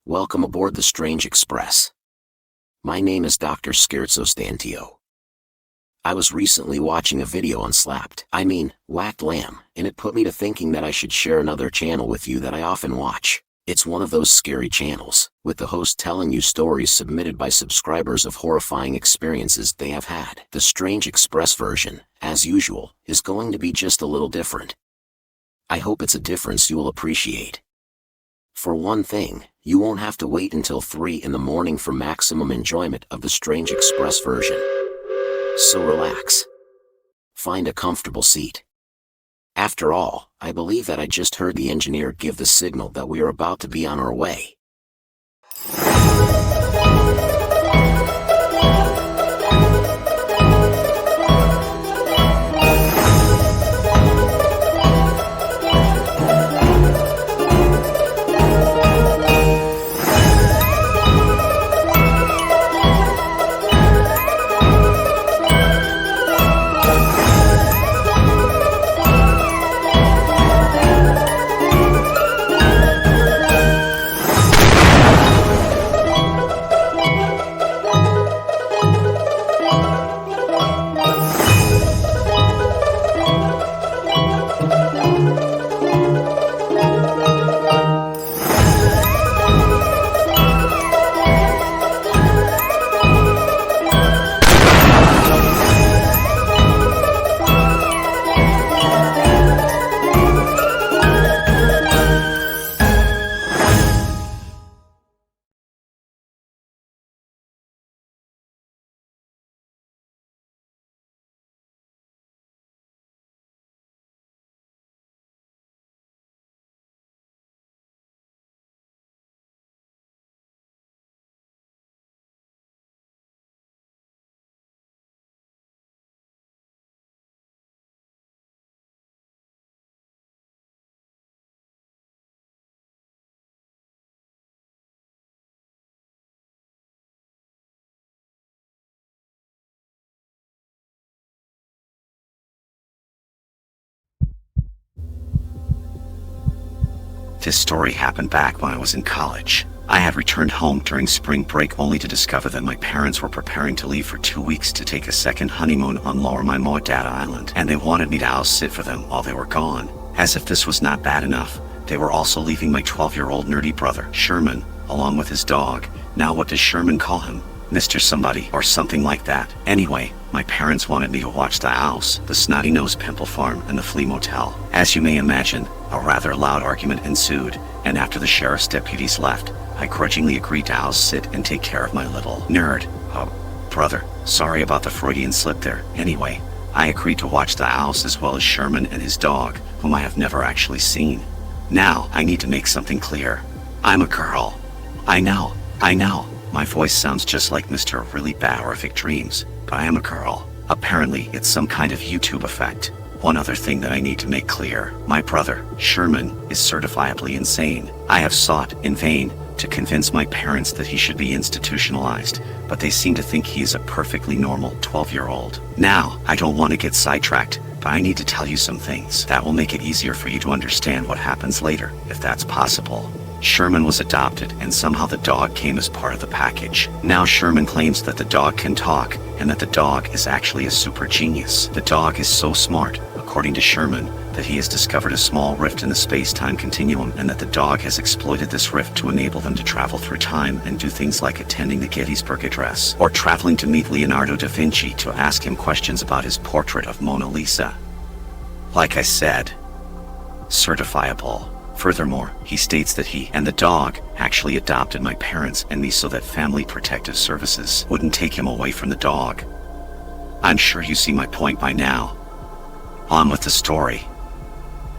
Welcome aboard the Strange Express. My name is Dr. Scherzo Stantio. I was recently watching a video on Whacked Lamb, and it put me to thinking that I should share another channel with you that I often watch. It's one of those scary channels, with the host telling you stories submitted by subscribers of horrifying experiences they have had. The Strange Express version, as usual, is going to be just a little different. I hope it's a difference you will appreciate. For one thing, you won't have to wait until 3 in the morning for maximum enjoyment of the Strange Express version. So relax. Find a comfortable seat. After all, I believe that I just heard the engineer give the signal that we are about to be on our way. This story happened back when I was in college. I had returned home during spring break only to discover that my parents were preparing to leave for 2 weeks to take a second honeymoon on Lower Data Island, and they wanted me to house sit for them while they were gone. As if this was not bad enough, they were also leaving my 12-year-old nerdy brother, Sherman, along with his dog. Now what does Sherman call him? Mr. Somebody or something like that. Anyway, my parents wanted me to watch the house, the snotty-nosed pimple farm, and the flea motel. As you may imagine, a rather loud argument ensued, and after the sheriff's deputies left, I grudgingly agreed to house sit and take care of my little nerd. Brother, sorry about the Freudian slip there. Anyway, I agreed to watch the house as well as Sherman and his dog, whom I have never actually seen. Now, I need to make something clear. I'm a girl. I know. My voice sounds just like Mr. Really Bad Horrific Dreams, but I am a girl. Apparently, it's some kind of YouTube effect. One other thing that I need to make clear. My brother, Sherman, is certifiably insane. I have sought, in vain, to convince my parents that he should be institutionalized, but they seem to think he is a perfectly normal 12-year-old. Now, I don't want to get sidetracked, but I need to tell you some things that will make it easier for you to understand what happens later, if that's possible. Sherman was adopted, and somehow the dog came as part of the package. Now Sherman claims that the dog can talk, and that the dog is actually a super genius. The dog is so smart, according to Sherman, that he has discovered a small rift in the space-time continuum, and that the dog has exploited this rift to enable them to travel through time and do things like attending the Gettysburg Address, or traveling to meet Leonardo da Vinci to ask him questions about his portrait of Mona Lisa. Like I said, certifiable. Furthermore, he states that he and the dog actually adopted my parents and me so that Family Protective Services wouldn't take him away from the dog. I'm sure you see my point by now. On with the story.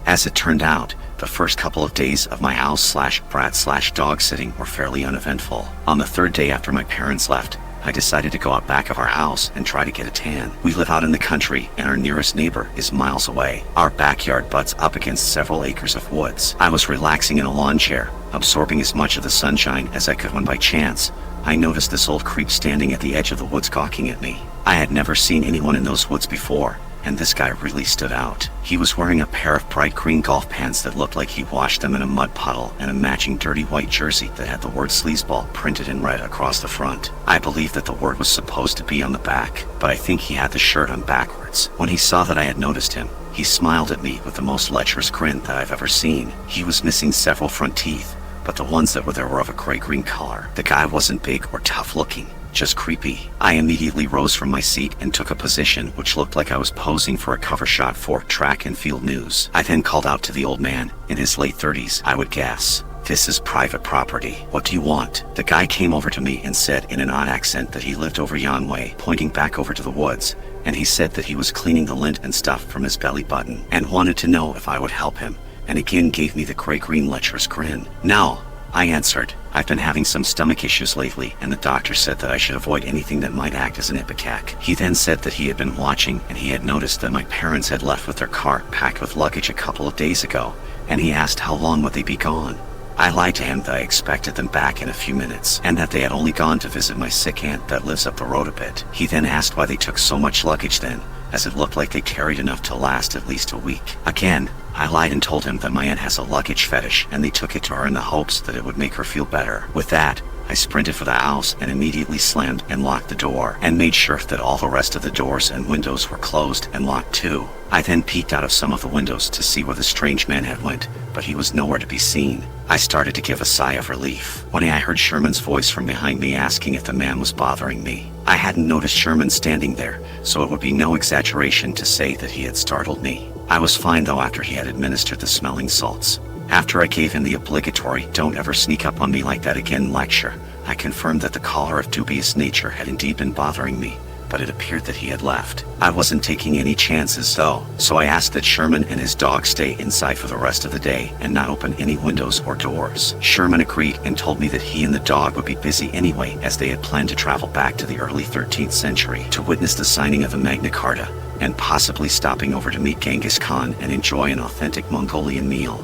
As it turned out, the first couple of days of my house/brat/dog sitting were fairly uneventful. On the third day after my parents left, I decided to go out back of our house and try to get a tan. We live out in the country, and our nearest neighbor is miles away. Our backyard butts up against several acres of woods. I was relaxing in a lawn chair, absorbing as much of the sunshine as I could when by chance, I noticed this old creep standing at the edge of the woods gawking at me. I had never seen anyone in those woods before, and this guy really stood out. He was wearing a pair of bright green golf pants that looked like he washed them in a mud puddle, and a matching dirty white jersey that had the word sleazeball printed in red across the front. I believe that the word was supposed to be on the back, but I think he had the shirt on backwards. When he saw that I had noticed him, he smiled at me with the most lecherous grin that I've ever seen. He was missing several front teeth, but the ones that were there were of a gray-green color. The guy wasn't big or tough-looking, just creepy. I immediately rose from my seat and took a position which looked like I was posing for a cover shot for Track and Field News. I then called out to the old man, in his late 30s, I would guess. "This is private property. What do you want?" The guy came over to me and said in an odd accent that he lived over yon way, pointing back over to the woods, and he said that he was cleaning the lint and stuff from his belly button, and wanted to know if I would help him, and again gave me the gray-green lecherous grin. "No," I answered. "I've been having some stomach issues lately, and the doctor said that I should avoid anything that might act as an ipecac." He then said that he had been watching, and he had noticed that my parents had left with their car packed with luggage a couple of days ago, and he asked how long would they be gone. I lied to him that I expected them back in a few minutes, and that they had only gone to visit my sick aunt that lives up the road a bit. He then asked why they took so much luggage then, as it looked like they carried enough to last at least a week. Again, I lied and told him that my aunt has a luggage fetish, and they took it to her in the hopes that it would make her feel better. With that, I sprinted for the house and immediately slammed and locked the door, and made sure that all the rest of the doors and windows were closed and locked too. I then peeked out of some of the windows to see where the strange man had went, but he was nowhere to be seen. I started to give a sigh of relief when I heard Sherman's voice from behind me asking if the man was bothering me. I hadn't noticed Sherman standing there, so it would be no exaggeration to say that he had startled me. I was fine though after he had administered the smelling salts. After I gave him the obligatory "don't ever sneak up on me like that again" lecture, I confirmed that the caller of dubious nature had indeed been bothering me, but it appeared that he had left. I wasn't taking any chances though, so I asked that Sherman and his dog stay inside for the rest of the day and not open any windows or doors. Sherman agreed and told me that he and the dog would be busy anyway, as they had planned to travel back to the early 13th century to witness the signing of the Magna Carta, and possibly stopping over to meet Genghis Khan and enjoy an authentic Mongolian meal.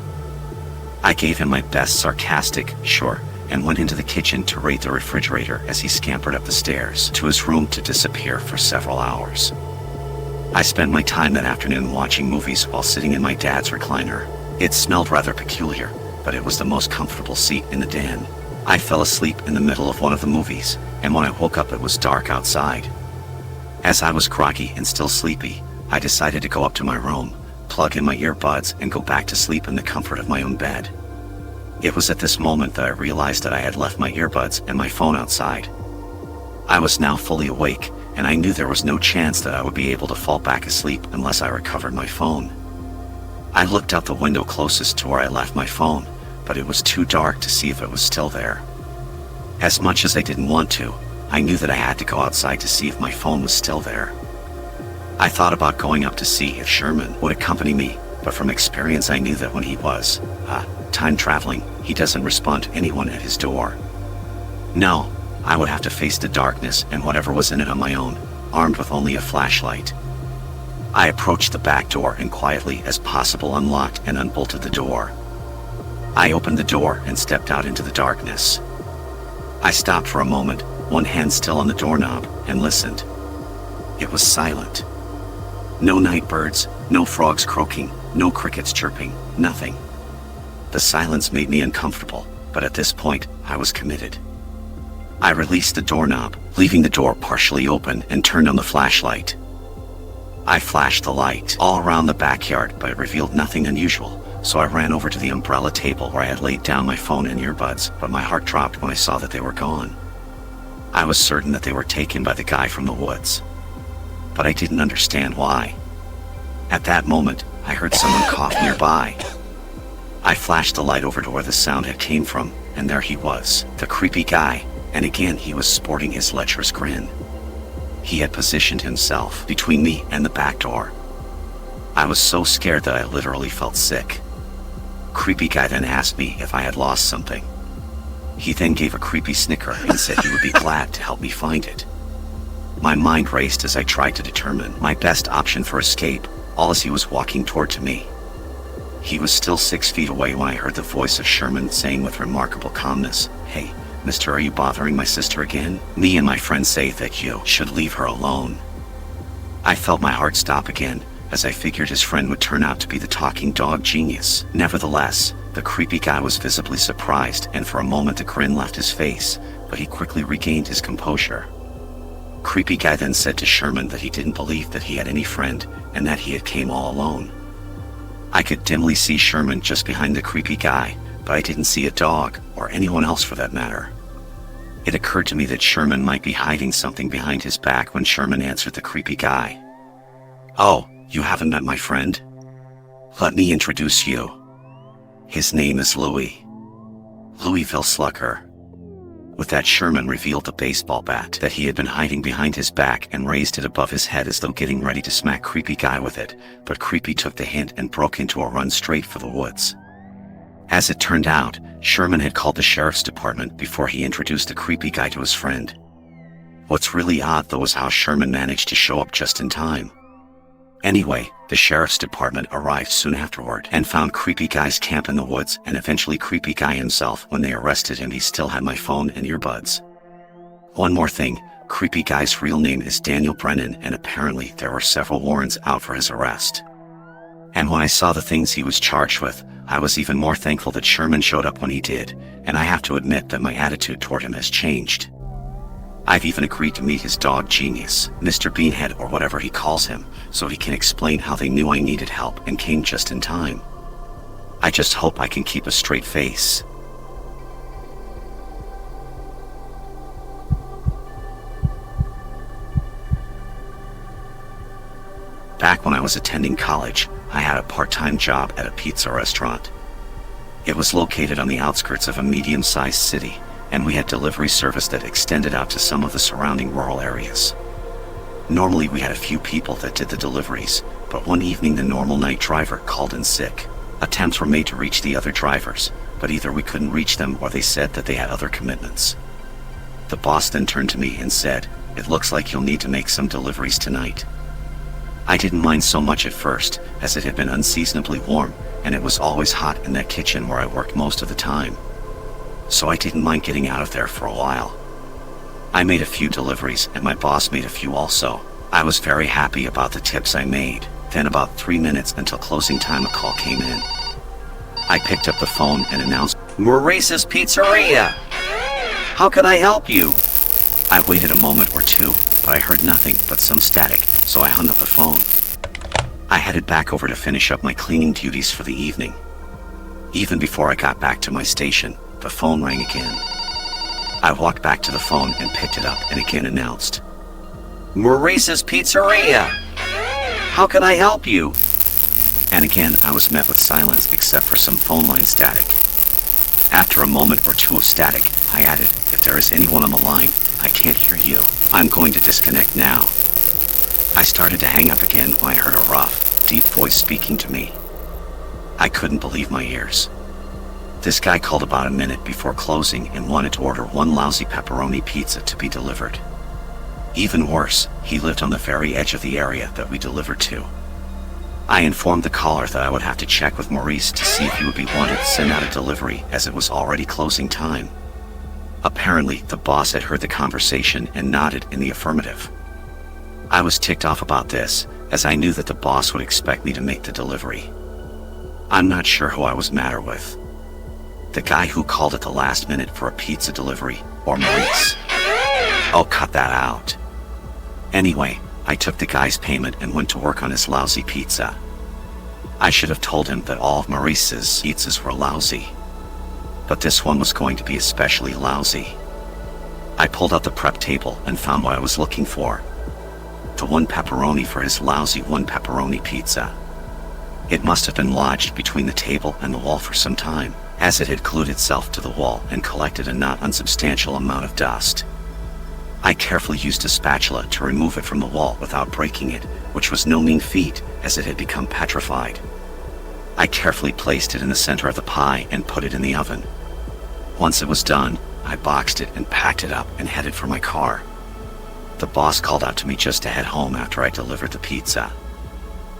I gave him my best sarcastic "sure," and went into the kitchen to raid the refrigerator as he scampered up the stairs to his room to disappear for several hours. I spent my time that afternoon watching movies while sitting in my dad's recliner. It smelled rather peculiar, but it was the most comfortable seat in the den. I fell asleep in the middle of one of the movies, and when I woke up it was dark outside. As I was groggy and still sleepy, I decided to go up to my room, plug in my earbuds, and go back to sleep in the comfort of my own bed. It was at this moment that I realized that I had left my earbuds and my phone outside. I was now fully awake, and I knew there was no chance that I would be able to fall back asleep unless I recovered my phone. I looked out the window closest to where I left my phone, but it was too dark to see if it was still there. As much as I didn't want to, I knew that I had to go outside to see if my phone was still there. I thought about going up to see if Sherman would accompany me, but from experience I knew that when he was time traveling, he doesn't respond to anyone at his door. No, I would have to face the darkness and whatever was in it on my own, armed with only a flashlight. I approached the back door and quietly as possible unlocked and unbolted the door. I opened the door and stepped out into the darkness. I stopped for a moment, one hand still on the doorknob, and listened. It was silent. No night birds, no frogs croaking, no crickets chirping, nothing. The silence made me uncomfortable, but at this point, I was committed. I released the doorknob, leaving the door partially open, and turned on the flashlight. I flashed the light all around the backyard, but it revealed nothing unusual, so I ran over to the umbrella table where I had laid down my phone and earbuds, but my heart dropped when I saw that they were gone. I was certain that they were taken by the guy from the woods, but I didn't understand why. At that moment, I heard someone cough nearby. I flashed the light over to where the sound had came from, and there he was, the creepy guy, and again he was sporting his lecherous grin. He had positioned himself between me and the back door. I was so scared that I literally felt sick. Creepy guy then asked me if I had lost something. He then gave a creepy snicker and said he would be glad to help me find it. My mind raced as I tried to determine my best option for escape, all as he was walking toward to me. He was still 6 feet away when I heard the voice of Sherman saying with remarkable calmness, "Hey, mister, are you bothering my sister again? Me and my friend say that you should leave her alone." I felt my heart stop again, as I figured his friend would turn out to be the talking dog genius. Nevertheless, the creepy guy was visibly surprised, and for a moment the grin left his face, but he quickly regained his composure. Creepy guy then said to Sherman that he didn't believe that he had any friend, and that he had came all alone. I could dimly see Sherman just behind the creepy guy, but I didn't see a dog, or anyone else for that matter. It occurred to me that Sherman might be hiding something behind his back when Sherman answered the creepy guy. "Oh, you haven't met my friend? Let me introduce you. His name is Louis. Louisville Slugger." With that, Sherman revealed the baseball bat that he had been hiding behind his back and raised it above his head as though getting ready to smack Creepy Guy with it, but Creepy took the hint and broke into a run straight for the woods. As it turned out, Sherman had called the sheriff's department before he introduced the Creepy Guy to his friend. What's really odd though is how Sherman managed to show up just in time. Anyway, the sheriff's department arrived soon afterward and found Creepy Guy's camp in the woods, and eventually Creepy Guy himself. When they arrested him, he still had my phone and earbuds. One more thing, Creepy Guy's real name is Daniel Brennan, and apparently there were several warrants out for his arrest. And when I saw the things he was charged with, I was even more thankful that Sherman showed up when he did, and I have to admit that my attitude toward him has changed. I've even agreed to meet his dog genius, Mr. Beanhead or whatever he calls him, so he can explain how they knew I needed help and came just in time. I just hope I can keep a straight face. Back when I was attending college, I had a part-time job at a pizza restaurant. It was located on the outskirts of a medium-sized city, and we had delivery service that extended out to some of the surrounding rural areas. Normally we had a few people that did the deliveries, but one evening the normal night driver called in sick. Attempts were made to reach the other drivers, but either we couldn't reach them or they said that they had other commitments. The boss then turned to me and said, "It looks like you'll need to make some deliveries tonight." I didn't mind so much at first, as it had been unseasonably warm, and it was always hot in that kitchen where I worked most of the time. So I didn't mind getting out of there for a while. I made a few deliveries, and my boss made a few also. I was very happy about the tips I made. Then about 3 minutes until closing time, a call came in. I picked up the phone and announced, "Maurice's Pizzeria! How can I help you?" I waited a moment or two, but I heard nothing but some static, so I hung up the phone. I headed back over to finish up my cleaning duties for the evening. Even before I got back to my station, the phone rang again. I walked back to the phone and picked it up and again announced, "Maurice's Pizzeria! How can I help you?" And again I was met with silence except for some phone line static. After a moment or two of static, I added, "If there is anyone on the line, I can't hear you. I'm going to disconnect now." I started to hang up again when I heard a rough, deep voice speaking to me. I couldn't believe my ears. This guy called about a minute before closing and wanted to order one lousy pepperoni pizza to be delivered. Even worse, he lived on the very edge of the area that we delivered to. I informed the caller that I would have to check with Maurice to see if he would be wanted to send out a delivery, as it was already closing time. Apparently, the boss had heard the conversation and nodded in the affirmative. I was ticked off about this, as I knew that the boss would expect me to make the delivery. I'm not sure who I was madder with. The guy who called at the last minute for a pizza delivery, or Maurice. Oh, cut that out. Anyway, I took the guy's payment and went to work on his lousy pizza. I should have told him that all of Maurice's pizzas were lousy. But this one was going to be especially lousy. I pulled out the prep table and found what I was looking for. The one pepperoni for his lousy one pepperoni pizza. It must have been lodged between the table and the wall for some time, as it had glued itself to the wall and collected a not unsubstantial amount of dust. I carefully used a spatula to remove it from the wall without breaking it, which was no mean feat, as it had become petrified. I carefully placed it in the center of the pie and put it in the oven. Once it was done, I boxed it and packed it up and headed for my car. The boss called out to me just to head home after I delivered the pizza.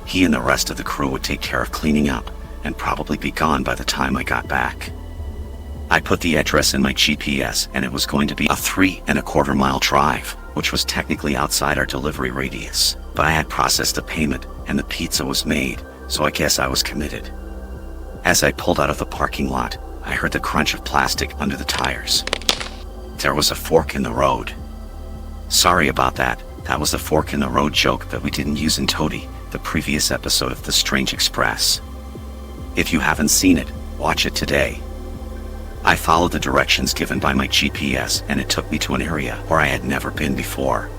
He and the rest of the crew would take care of cleaning up, and probably be gone by the time I got back. I put the address in my GPS, and it was going to be a 3.25 mile drive, which was technically outside our delivery radius, but I had processed the payment, and the pizza was made, so I guess I was committed. As I pulled out of the parking lot, I heard the crunch of plastic under the tires. There was a fork in the road. Sorry about that. That was the fork in the road joke that we didn't use in Toady, the previous episode of The Strange Express. If you haven't seen it, watch it today. I followed the directions given by my GPS, and it took me to an area where I had never been before.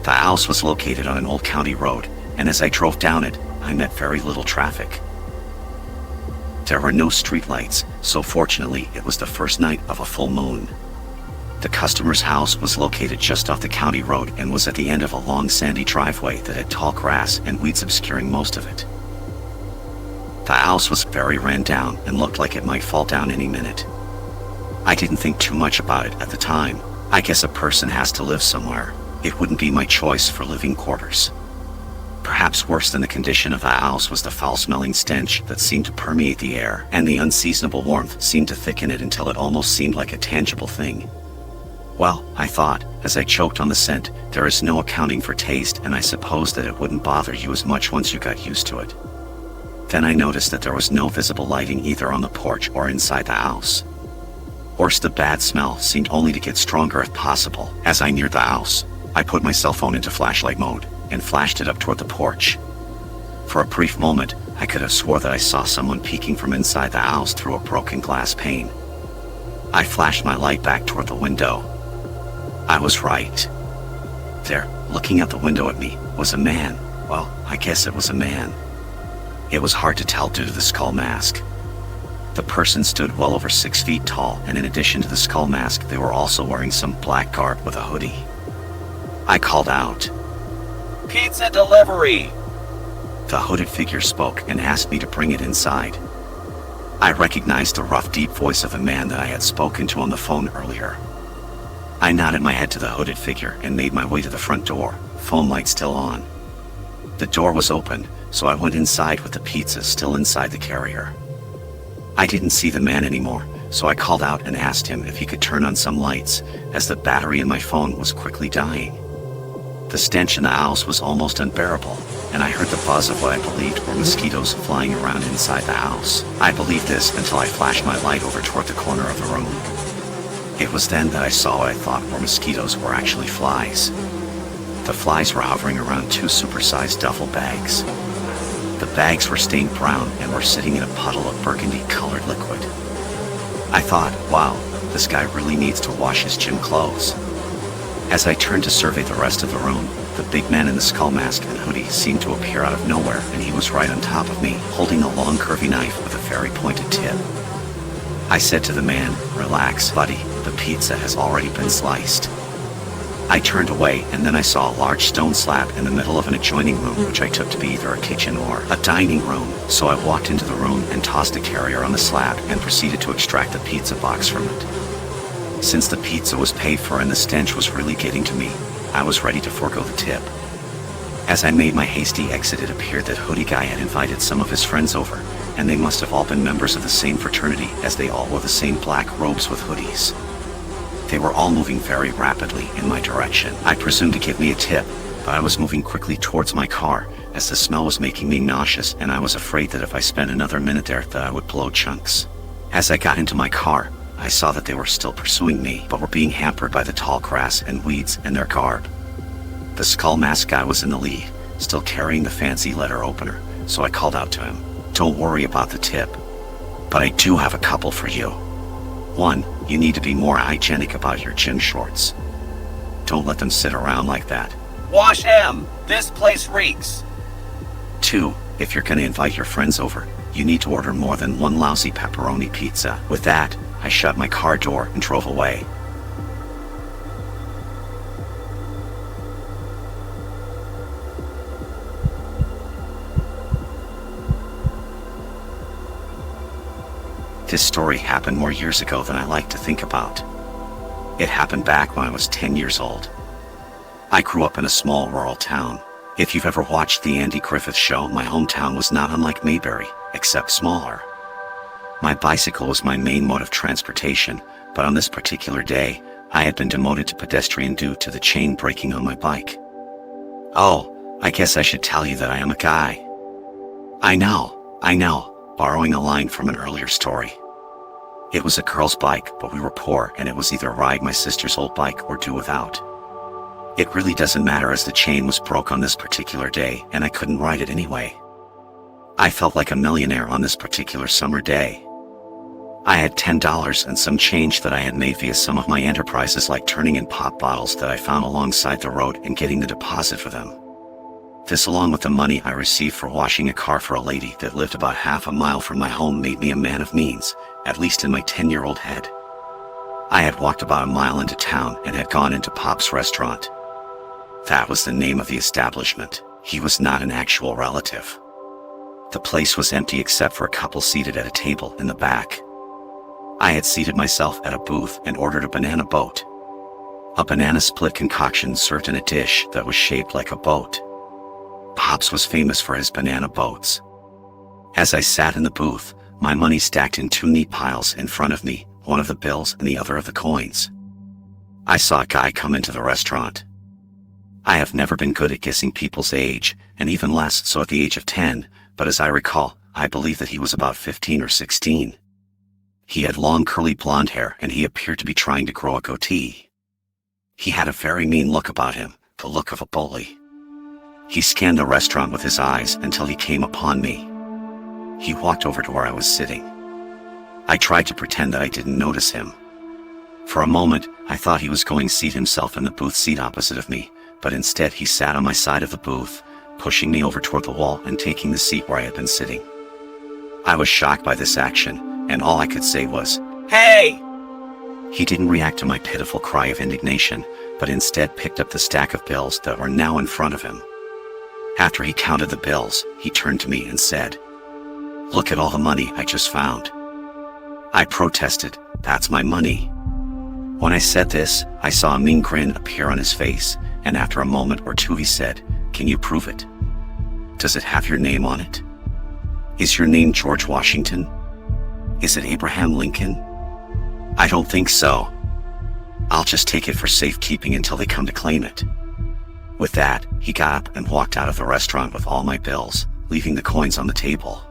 The house was located on an old county road, and as I drove down it, I met very little traffic. There were no streetlights, so fortunately it was the first night of a full moon. The customer's house was located just off the county road and was at the end of a long sandy driveway that had tall grass and weeds obscuring most of it. The house was very ran down and looked like it might fall down any minute. I didn't think too much about it at the time. I guess a person has to live somewhere. It wouldn't be my choice for living quarters. Perhaps worse than the condition of the house was the foul-smelling stench that seemed to permeate the air, and the unseasonable warmth seemed to thicken it until it almost seemed like a tangible thing. Well, I thought, as I choked on the scent, there is no accounting for taste, and I supposed that it wouldn't bother you as much once you got used to it. Then I noticed that there was no visible lighting either on the porch or inside the house. Worse, the bad smell seemed only to get stronger if possible. As I neared the house, I put my cell phone into flashlight mode and flashed it up toward the porch. For a brief moment, I could have swore that I saw someone peeking from inside the house through a broken glass pane. I flashed my light back toward the window. I was right. There, looking out the window at me, was a man. Well, I guess it was a man. It was hard to tell due to the skull mask. The person stood well over 6 feet tall, and in addition to the skull mask, they were also wearing some black garb with a hoodie. I called out, "Pizza delivery!" The hooded figure spoke and asked me to bring it inside. I recognized the rough, deep voice of the man that I had spoken to on the phone earlier. I nodded my head to the hooded figure and made my way to the front door, phone light still on. The door was open, so I went inside with the pizza still inside the carrier. I didn't see the man anymore, so I called out and asked him if he could turn on some lights, as the battery in my phone was quickly dying. The stench in the house was almost unbearable, and I heard the buzz of what I believed were mosquitoes flying around inside the house. I believed this until I flashed my light over toward the corner of the room. It was then that I saw what I thought were mosquitoes were actually flies. The flies were hovering around 2 supersized duffel bags. The bags were stained brown and were sitting in a puddle of burgundy-colored liquid. I thought, wow, this guy really needs to wash his gym clothes. As I turned to survey the rest of the room, the big man in the skull mask and hoodie seemed to appear out of nowhere, and he was right on top of me, holding a long curvy knife with a very pointed tip. I said to the man, "Relax, buddy, the pizza has already been sliced." I turned away, and then I saw a large stone slab in the middle of an adjoining room, which I took to be either a kitchen or a dining room, so I walked into the room and tossed the carrier on the slab and proceeded to extract the pizza box from it. Since the pizza was paid for and the stench was really getting to me, I was ready to forego the tip. As I made my hasty exit, it appeared that Hoodie Guy had invited some of his friends over, and they must have all been members of the same fraternity, as they all wore the same black robes with hoodies. They were all moving very rapidly in my direction. I presumed to give me a tip, but I was moving quickly towards my car, as the smell was making me nauseous, and I was afraid that if I spent another minute there that I would blow chunks. As I got into my car, I saw that they were still pursuing me, but were being hampered by the tall grass and weeds and their garb. The skull mask guy was in the lead, still carrying the fancy letter opener, so I called out to him, "Don't worry about the tip, but I do have a couple for you. 1, you need to be more hygienic about your gym shorts. Don't let them sit around like that. Wash them! This place reeks! 2, if you're gonna invite your friends over, you need to order more than 1 lousy pepperoni pizza." With that, I shut my car door and drove away. This story happened more years ago than I like to think about. It happened back when I was 10 years old. I grew up in a small rural town. If you've ever watched the Andy Griffith Show, my hometown was not unlike Mayberry, except smaller. My bicycle was my main mode of transportation, but on this particular day, I had been demoted to pedestrian due to the chain breaking on my bike. Oh, I guess I should tell you that I am a guy. I know, borrowing a line from an earlier story. It was a girl's bike, but we were poor and it was either ride my sister's old bike or do without. It really doesn't matter as the chain was broke on this particular day and I couldn't ride it anyway. I felt like a millionaire on this particular summer day. I had $10 and some change that I had made via some of my enterprises, like turning in pop bottles that I found alongside the road and getting the deposit for them. This, along with the money I received for washing a car for a lady that lived about half a mile from my home, made me a man of means, at least in my 10-year-old head. I had walked about a mile into town and had gone into Pop's restaurant. That was the name of the establishment. He was not an actual relative. The place was empty except for a couple seated at a table in the back. I had seated myself at a booth and ordered a banana boat. A banana split concoction served in a dish that was shaped like a boat. Pop's was famous for his banana boats. As I sat in the booth, my money stacked in two neat piles in front of me, one of the bills and the other of the coins. I saw a guy come into the restaurant. I have never been good at guessing people's age, and even less so at the age of 10, but as I recall, I believe that he was about 15 or 16. He had long curly blonde hair and he appeared to be trying to grow a goatee. He had a very mean look about him, the look of a bully. He scanned the restaurant with his eyes until he came upon me. He walked over to where I was sitting. I tried to pretend that I didn't notice him. For a moment, I thought he was going to seat himself in the booth seat opposite of me, but instead he sat on my side of the booth, pushing me over toward the wall and taking the seat where I had been sitting. I was shocked by this action, and all I could say was, "Hey!" He didn't react to my pitiful cry of indignation, but instead picked up the stack of bills that were now in front of him. After he counted the bills, he turned to me and said, "Look at all the money I just found." I protested, "That's my money." When I said this, I saw a mean grin appear on his face, and after a moment or two he said, "Can you prove it? Does it have your name on it? Is your name George Washington? Is it Abraham Lincoln? I don't think so. I'll just take it for safekeeping until they come to claim it." With that, he got up and walked out of the restaurant with all my bills, leaving the coins on the table.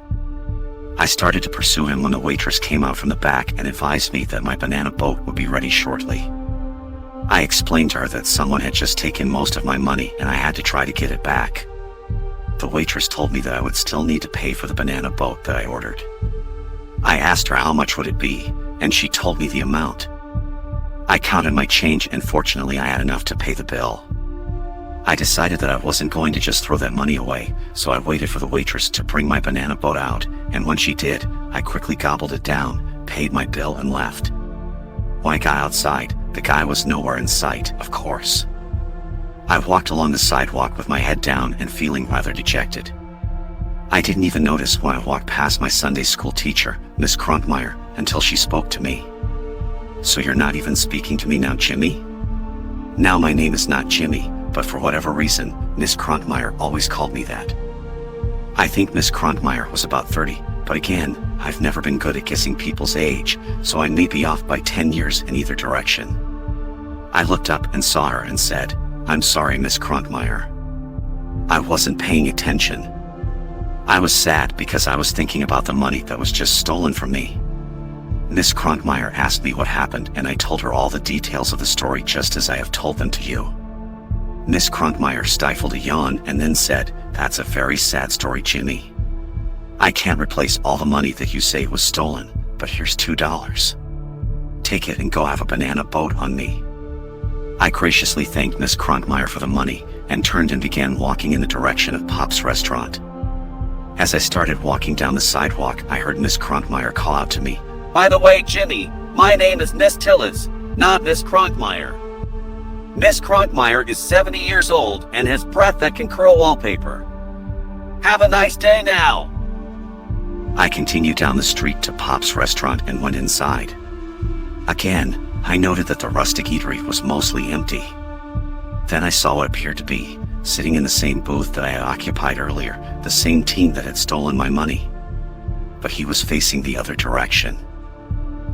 I started to pursue him when the waitress came out from the back and advised me that my banana boat would be ready shortly. I explained to her that someone had just taken most of my money and I had to try to get it back. The waitress told me that I would still need to pay for the banana boat that I ordered. I asked her how much would it be, and she told me the amount. I counted my change and fortunately I had enough to pay the bill. I decided that I wasn't going to just throw that money away, so I waited for the waitress to bring my banana boat out, and when she did, I quickly gobbled it down, paid my bill and left. When I got outside, the guy was nowhere in sight, of course. I walked along the sidewalk with my head down and feeling rather dejected. I didn't even notice when I walked past my Sunday school teacher, Miss Crunkmeyer, until she spoke to me. "So you're not even speaking to me now, Jimmy?" Now my name is not Jimmy, but for whatever reason, Miss Crunkmeyer always called me that. I think Miss Crunkmeyer was about 30, but again, I've never been good at guessing people's age, so I may be off by 10 years in either direction. I looked up and saw her and said, "I'm sorry, Miss Crunkmeyer." I wasn't paying attention. I was sad because I was thinking about the money that was just stolen from me. Miss Crunkmeyer asked me what happened and I told her all the details of the story just as I have told them to you. Miss Crunkmeyer stifled a yawn and then said, "That's a very sad story, Jimmy. I can't replace all the money that you say was stolen, but here's $2. Take it and go have a banana boat on me." I graciously thanked Miss Crunkmeyer for the money and turned and began walking in the direction of Pop's restaurant. As I started walking down the sidewalk, I heard Miss Crunkmeyer call out to me, "By the way, Jimmy, my name is Miss Tillis, not Miss Crunkmeyer. Miss Crunkmeyer is 70 years old and has breath that can curl wallpaper. Have a nice day now." I continued down the street to Pop's restaurant and went inside. Again, I noted that the rustic eatery was mostly empty. Then I saw what appeared to be, sitting in the same booth that I had occupied earlier, the same teen that had stolen my money. But he was facing the other direction.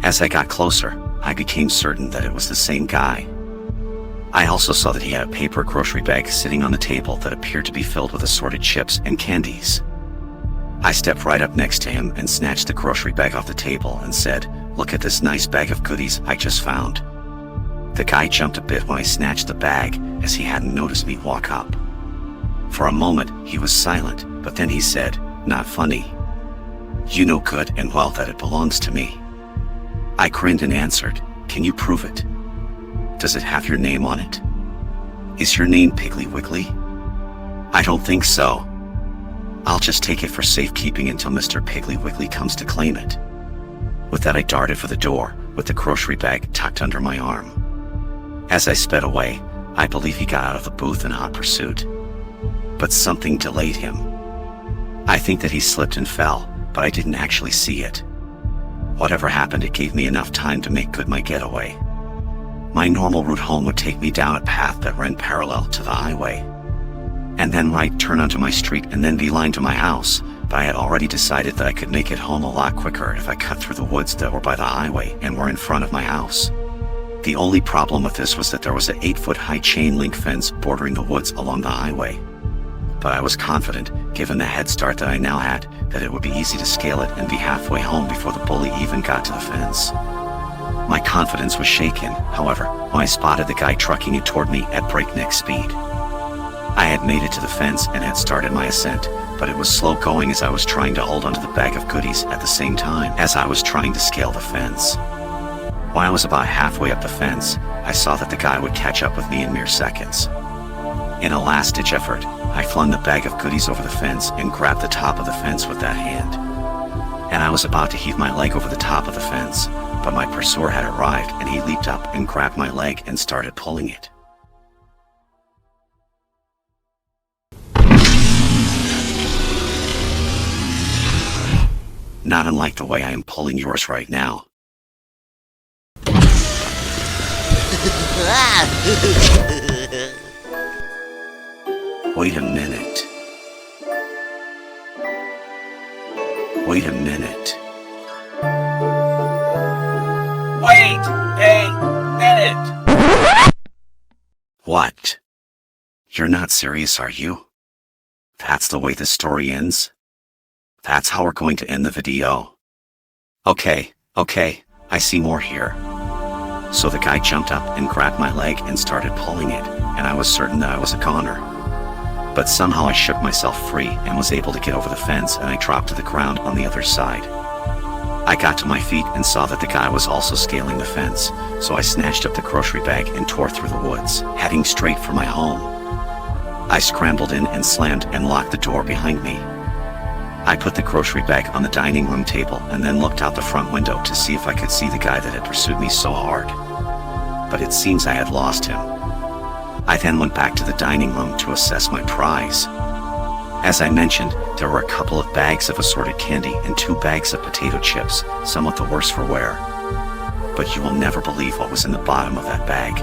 As I got closer, I became certain that it was the same guy. I also saw that he had a paper grocery bag sitting on the table that appeared to be filled with assorted chips and candies. I stepped right up next to him and snatched the grocery bag off the table and said, "Look at this nice bag of goodies I just found." The guy jumped a bit when I snatched the bag, as he hadn't noticed me walk up. For a moment, he was silent, but then he said, "Not funny. You know good and well that it belongs to me." I grinned and answered, "Can you prove it? Does it have your name on it? Is your name Piggly Wiggly?" "I don't think so. I'll just take it for safekeeping until Mr. Piggly Wiggly comes to claim it." With that, I darted for the door, with the grocery bag tucked under my arm. As I sped away, I believe he got out of the booth in hot pursuit. But something delayed him. I think that he slipped and fell, but I didn't actually see it. Whatever happened, it gave me enough time to make good my getaway. My normal route home would take me down a path that ran parallel to the highway, and then right turn onto my street and then beeline to my house, but I had already decided that I could make it home a lot quicker if I cut through the woods that were by the highway and were in front of my house. The only problem with this was that there was an 8-foot-high chain-link fence bordering the woods along the highway. But I was confident, given the head start that I now had, that it would be easy to scale it and be halfway home before the bully even got to the fence. My confidence was shaken, however, when I spotted the guy trucking it toward me at breakneck speed. I had made it to the fence and had started my ascent, but it was slow going as I was trying to hold onto the bag of goodies at the same time as I was trying to scale the fence. When I was about halfway up the fence, I saw that the guy would catch up with me in mere seconds. In a last-ditch effort, I flung the bag of goodies over the fence and grabbed the top of the fence with that hand. And I was about to heave my leg over the top of the fence, but my pursuer had arrived and he leaped up and grabbed my leg and started pulling it. Not unlike the way I am pulling yours right now. Wait a minute. Wait a minute. Wait a minute! What? You're not serious, are you? That's the way the story ends? That's how we're going to end the video. Okay, I see more here. So the guy jumped up and grabbed my leg and started pulling it, and I was certain that I was a goner. But somehow I shook myself free and was able to get over the fence, and I dropped to the ground on the other side. I got to my feet and saw that the guy was also scaling the fence, so I snatched up the grocery bag and tore through the woods, heading straight for my home. I scrambled in and slammed and locked the door behind me. I put the grocery bag on the dining room table and then looked out the front window to see if I could see the guy that had pursued me so hard. But it seems I had lost him. I then went back to the dining room to assess my prize. As I mentioned, there were a couple of bags of assorted candy and 2 bags of potato chips, somewhat the worse for wear. But you will never believe what was in the bottom of that bag.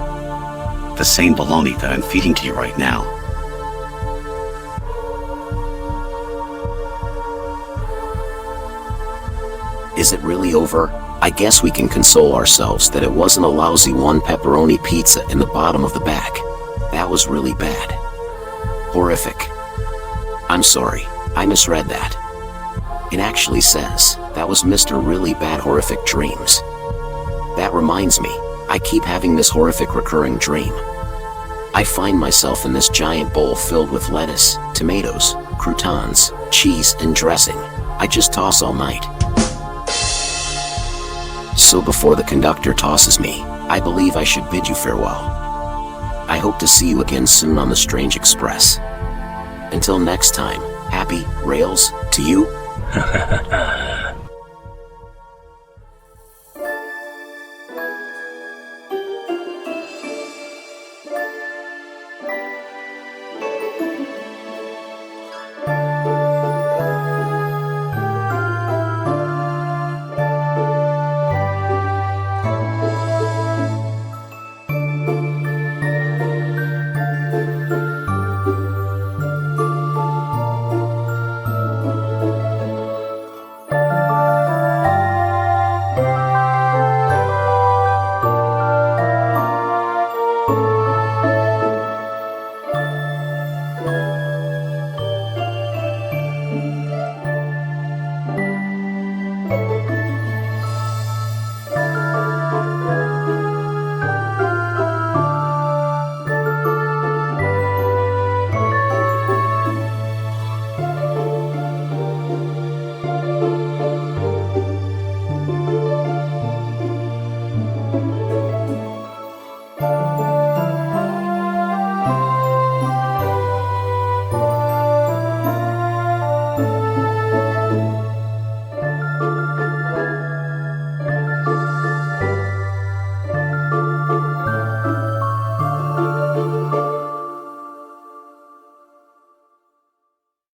The same baloney that I'm feeding to you right now. Is it really over? I guess we can console ourselves that it wasn't a lousy 1 pepperoni pizza in the bottom of the bag. That was really bad. Horrific. I'm sorry, I misread that. It actually says, that was Mr. Really Bad Horrific Dreams. That reminds me, I keep having this horrific recurring dream. I find myself in this giant bowl filled with lettuce, tomatoes, croutons, cheese, and dressing. I just toss all night. So before the conductor tosses me, I believe I should bid you farewell. I hope to see you again soon on the Strange Express. Until next time, happy rails to you.